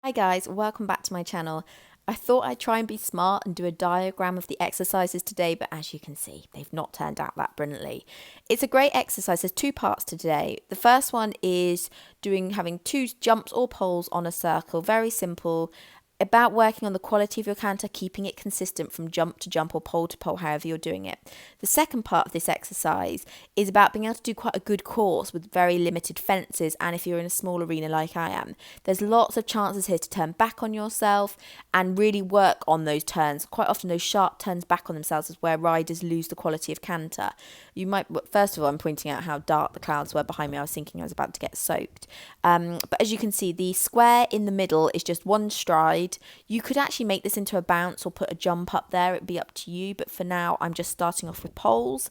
Hi guys, welcome back to my channel. I thought I'd try and be smart and do a diagram of the exercises today, but as you can see, they've not turned out that brilliantly. It's a great exercise. There's two parts to today. The first one is having two jumps or poles on a circle, very simple, about working on the quality of your canter, keeping it consistent from jump to jump or pole to pole, however you're doing it. The second part of this exercise is about being able to do quite a good course with very limited fences, and if you're in a small arena like I am, there's lots of chances here to turn back on yourself and really work on those turns. Quite often those sharp turns back on themselves is where riders lose the quality of canter. First of all, I'm pointing out how dark the clouds were behind me. I was thinking I was about to get soaked. But as you can see, the square in the middle is just one stride. You could actually make this into a bounce or put a jump up there. It'd be up to you. But for now, I'm just starting off with poles.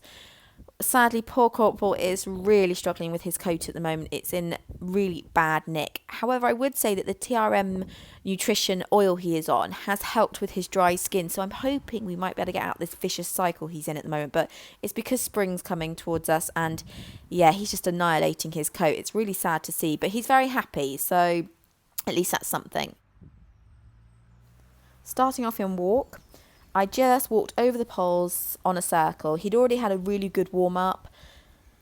Sadly, poor Corporal is really struggling with his coat at the moment. It's in really bad nick. However, I would say that the TRM nutrition oil he is on has helped with his dry skin. So I'm hoping we might be able to get out this vicious cycle he's in at the moment. But it's because spring's coming towards us. And yeah, he's just annihilating his coat. It's really sad to see. But he's very happy. So at least that's something. Starting off in walk. I just walked over the poles on a circle. He'd already had a really good warm-up.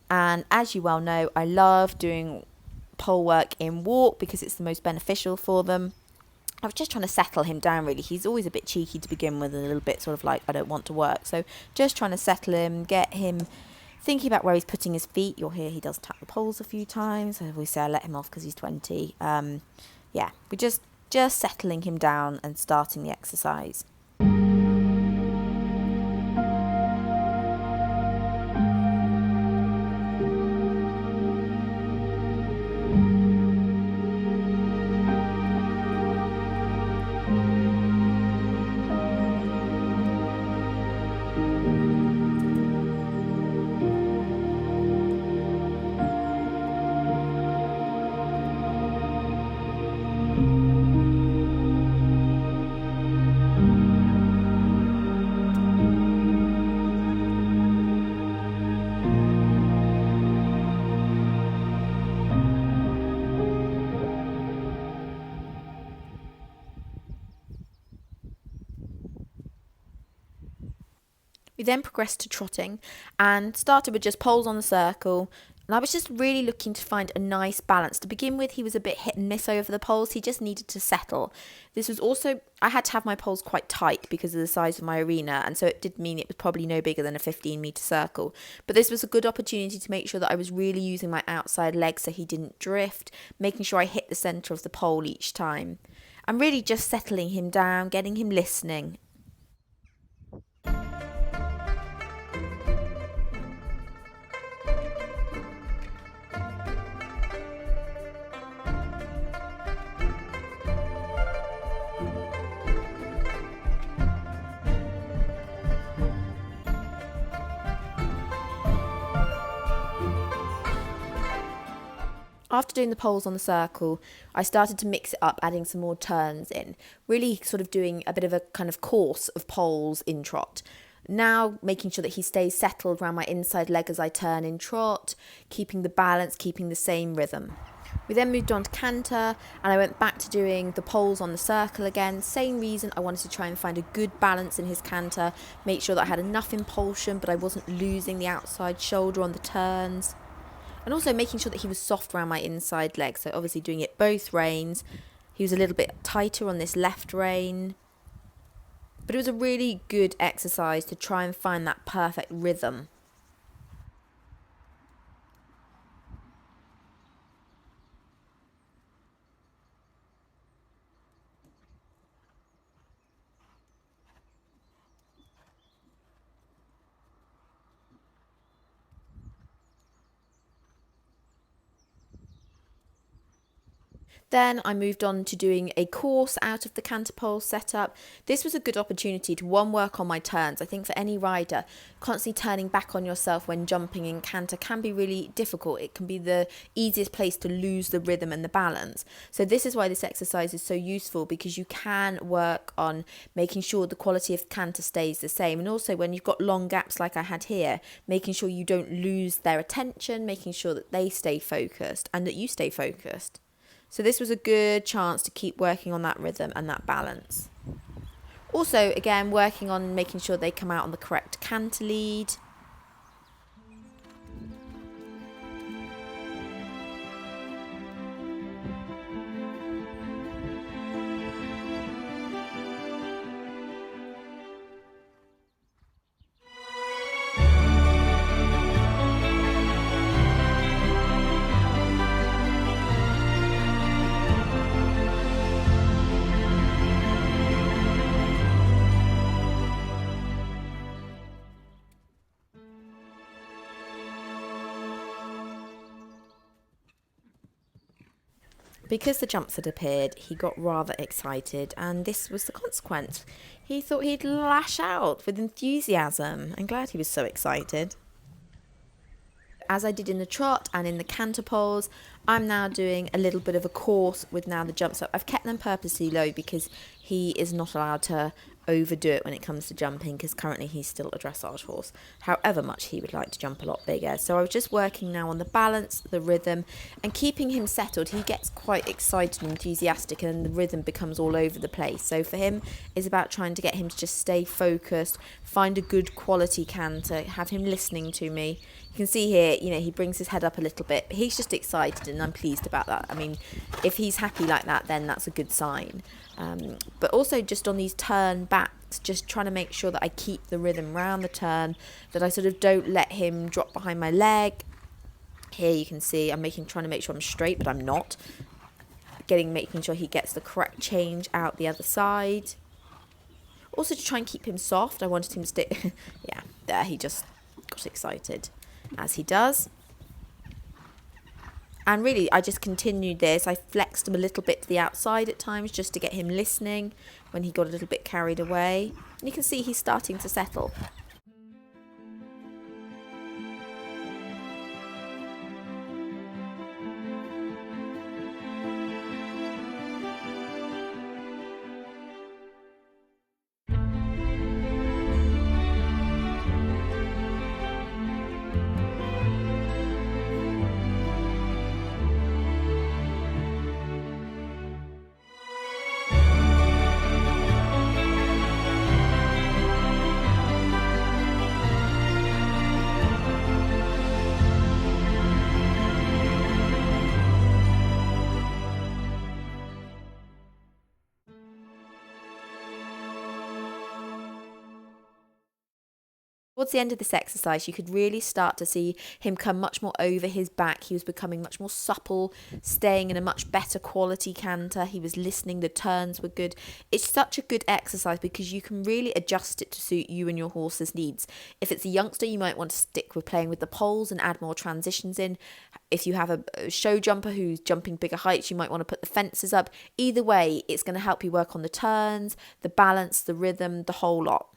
And as you well know, I love doing pole work in walk because it's the most beneficial for them. I was just trying to settle him down, really. He's always a bit cheeky to begin with, and a little bit sort of like, I don't want to work. So just trying to settle him, get him thinking about where he's putting his feet. You'll hear he does tap the poles a few times. I always say I let him off because he's 20. Yeah, we're just settling him down and starting the exercise. We then progressed to trotting and started with just poles on the circle. And I was just really looking to find a nice balance. To begin with, he was a bit hit and miss over the poles. He just needed to settle. This was also, I had to have my poles quite tight because of the size of my arena. And so it did mean it was probably no bigger than a 15-metre circle. But this was a good opportunity to make sure that I was really using my outside leg so he didn't drift, making sure I hit the centre of the pole each time. I'm really just settling him down, getting him listening. After doing the poles on the circle, I started to mix it up, adding some more turns in, really sort of doing a bit of a kind of course of poles in trot. Now making sure that he stays settled around my inside leg as I turn in trot, keeping the balance, keeping the same rhythm. We then moved on to canter, and I went back to doing the poles on the circle again. Same reason, I wanted to try and find a good balance in his canter, make sure that I had enough impulsion but I wasn't losing the outside shoulder on the turns. And also making sure that he was soft around my inside leg. So obviously doing it both reins. He was a little bit tighter on this left rein. But it was a really good exercise to try and find that perfect rhythm. Then I moved on to doing a course out of the canter pole setup. This was a good opportunity to work on my turns. I think for any rider, constantly turning back on yourself when jumping in canter can be really difficult. It can be the easiest place to lose the rhythm and the balance. So this is why this exercise is so useful, because you can work on making sure the quality of canter stays the same. And also when you've got long gaps like I had here, making sure you don't lose their attention, making sure that they stay focused and that you stay focused. So this was a good chance to keep working on that rhythm and that balance. Also, again, working on making sure they come out on the correct canter lead. Because the jumps had appeared, he got rather excited, and this was the consequence. He thought he'd lash out with enthusiasm. I'm glad he was so excited. As I did in the trot and in the canter poles, I'm now doing a little bit of a course with now the jumps up. I've kept them purposely low because he is not allowed to overdo it when it comes to jumping, because currently he's still a dressage horse, however much he would like to jump a lot bigger. So I was just working now on the balance, the rhythm, and keeping him settled. He gets quite excited and enthusiastic, and the rhythm becomes all over the place. So for him, it's about trying to get him to just stay focused, find a good quality canter, have him listening to me. You can see here, he brings his head up a little bit, but he's just excited, and I'm pleased about that. I mean, if he's happy like that, then that's a good sign. But also just on these turn backs, just trying to make sure that I keep the rhythm round the turn, that I sort of don't let him drop behind my leg. Here you can see I'm trying to make sure I'm straight, but I'm not. Making sure he gets the correct change out the other side. Also to try and keep him soft, I wanted him to stay, yeah, there he just got excited, as he does. And really, I just continued this. I flexed him a little bit to the outside at times just to get him listening when he got a little bit carried away. And you can see he's starting to settle. Towards the end of this exercise, you could really start to see him come much more over his back. He was becoming much more supple, staying in a much better quality canter. He was listening, the turns were good. It's such a good exercise because you can really adjust it to suit you and your horse's needs. If it's a youngster, you might want to stick with playing with the poles and add more transitions in. If you have a show jumper who's jumping bigger heights, you might want to put the fences up. Either way, it's going to help you work on the turns, the balance, the rhythm, the whole lot.